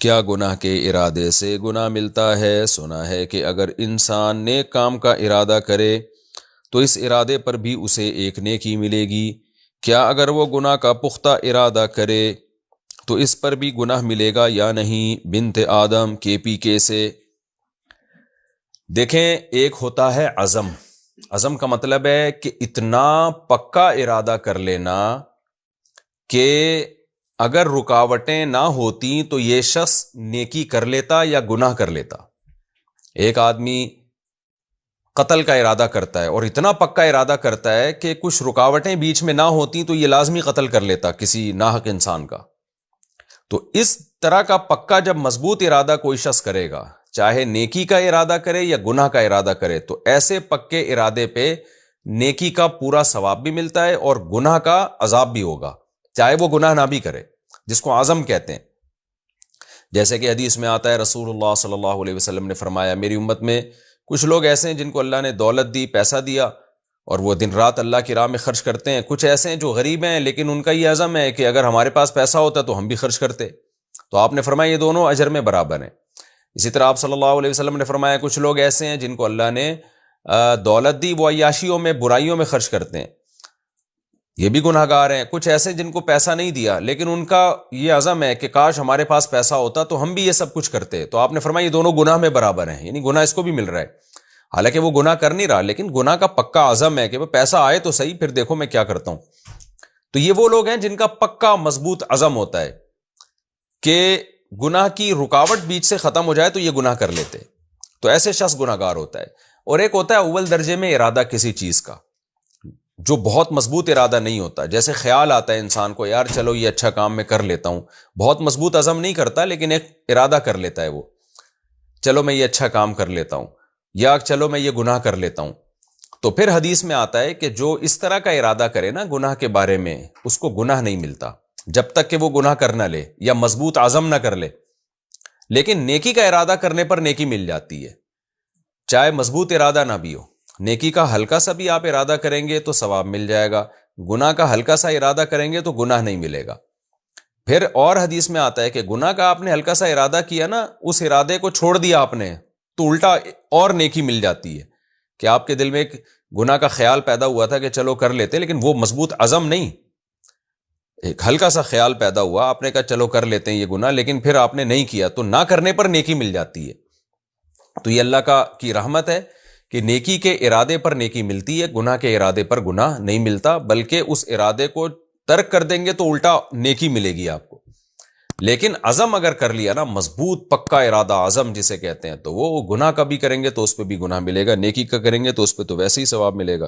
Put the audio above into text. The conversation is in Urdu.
کیا گناہ کے ارادے سے گناہ ملتا ہے؟ سنا ہے کہ اگر انسان نیک کام کا ارادہ کرے تو اس ارادے پر بھی اسے ایک نیکی ملے گی۔ کیا اگر وہ گناہ کا پختہ ارادہ کرے تو اس پر بھی گناہ ملے گا یا نہیں؟ بنت آدم KPK سے۔ دیکھیں، ایک ہوتا ہے عزم۔ عزم کا مطلب ہے کہ اتنا پکا ارادہ کر لینا کہ اگر رکاوٹیں نہ ہوتی تو یہ شخص نیکی کر لیتا یا گناہ کر لیتا۔ ایک آدمی قتل کا ارادہ کرتا ہے اور اتنا پکا ارادہ کرتا ہے کہ کچھ رکاوٹیں بیچ میں نہ ہوتی تو یہ لازمی قتل کر لیتا کسی ناحق انسان کا۔ تو اس طرح کا پکا جب مضبوط ارادہ کوئی شخص کرے گا، چاہے نیکی کا ارادہ کرے یا گناہ کا ارادہ کرے، تو ایسے پکے ارادے پہ نیکی کا پورا ثواب بھی ملتا ہے اور گناہ کا عذاب بھی ہوگا، چاہے وہ گناہ نہ بھی کرے، جس کو عزم کہتے ہیں۔ جیسے کہ حدیث میں آتا ہے، رسول اللہ صلی اللہ علیہ وسلم نے فرمایا، میری امت میں کچھ لوگ ایسے ہیں جن کو اللہ نے دولت دی، پیسہ دیا، اور وہ دن رات اللہ کی راہ میں خرچ کرتے ہیں۔ کچھ ایسے ہیں جو غریب ہیں لیکن ان کا یہ عزم ہے کہ اگر ہمارے پاس پیسہ ہوتا تو ہم بھی خرچ کرتے۔ تو آپ نے فرمایا یہ دونوں اجر میں برابر ہیں۔ اسی طرح آپ صلی اللہ علیہ وسلم نے فرمایا کچھ لوگ ایسے ہیں جن کو اللہ نے دولت دی، وہ عیاشیوں میں، برائیوں میں خرچ کرتے ہیں، یہ بھی گناہ گار ہیں۔ کچھ ایسے جن کو پیسہ نہیں دیا لیکن ان کا یہ عزم ہے کہ کاش ہمارے پاس پیسہ ہوتا تو ہم بھی یہ سب کچھ کرتے۔ تو آپ نے فرمایا یہ دونوں گناہ میں برابر ہیں، یعنی گناہ اس کو بھی مل رہا ہے، حالانکہ وہ گناہ کر نہیں رہا لیکن گناہ کا پکا عزم ہے کہ وہ پیسہ آئے تو صحیح، پھر دیکھو میں کیا کرتا ہوں۔ تو یہ وہ لوگ ہیں جن کا پکا مضبوط عزم ہوتا ہے کہ گناہ کی رکاوٹ بیچ سے ختم ہو جائے تو یہ گناہ کر لیتے، تو ایسے شخص گناہ گار ہوتا ہے۔ اور ایک ہوتا ہے اول درجے میں ارادہ کسی چیز کا، جو بہت مضبوط ارادہ نہیں ہوتا، جیسے خیال آتا ہے انسان کو، یار چلو یہ اچھا کام میں کر لیتا ہوں، بہت مضبوط عزم نہیں کرتا لیکن ایک ارادہ کر لیتا ہے وہ، چلو میں یہ اچھا کام کر لیتا ہوں، یا چلو میں یہ گناہ کر لیتا ہوں۔ تو پھر حدیث میں آتا ہے کہ جو اس طرح کا ارادہ کرے نا گناہ کے بارے میں، اس کو گناہ نہیں ملتا جب تک کہ وہ گناہ کر نہ لے یا مضبوط عزم نہ کر لے۔ لیکن نیکی کا ارادہ کرنے پر نیکی مل جاتی ہے، چاہے مضبوط ارادہ نہ بھی ہو۔ نیکی کا ہلکا سا بھی آپ ارادہ کریں گے تو ثواب مل جائے گا، گناہ کا ہلکا سا ارادہ کریں گے تو گناہ نہیں ملے گا۔ پھر اور حدیث میں آتا ہے کہ گناہ کا آپ نے ہلکا سا ارادہ کیا نا، اس ارادے کو چھوڑ دیا آپ نے تو الٹا اور نیکی مل جاتی ہے، کہ آپ کے دل میں ایک گناہ کا خیال پیدا ہوا تھا کہ چلو کر لیتے، لیکن وہ مضبوط عزم نہیں، ایک ہلکا سا خیال پیدا ہوا، آپ نے کہا چلو کر لیتے ہیں یہ گناہ، لیکن پھر آپ نے نہیں کیا تو نہ کرنے پر نیکی مل جاتی ہے۔ تو یہ اللہ کی رحمت ہے کہ نیکی کے ارادے پر نیکی ملتی ہے، گناہ کے ارادے پر گناہ نہیں ملتا، بلکہ اس ارادے کو ترک کر دیں گے تو الٹا نیکی ملے گی آپ کو۔ لیکن عزم اگر کر لیا نا، مضبوط پکا ارادہ عزم جسے کہتے ہیں، تو وہ گناہ کا بھی کریں گے تو اس پہ بھی گناہ ملے گا، نیکی کا کریں گے تو اس پہ تو ویسے ہی ثواب ملے گا۔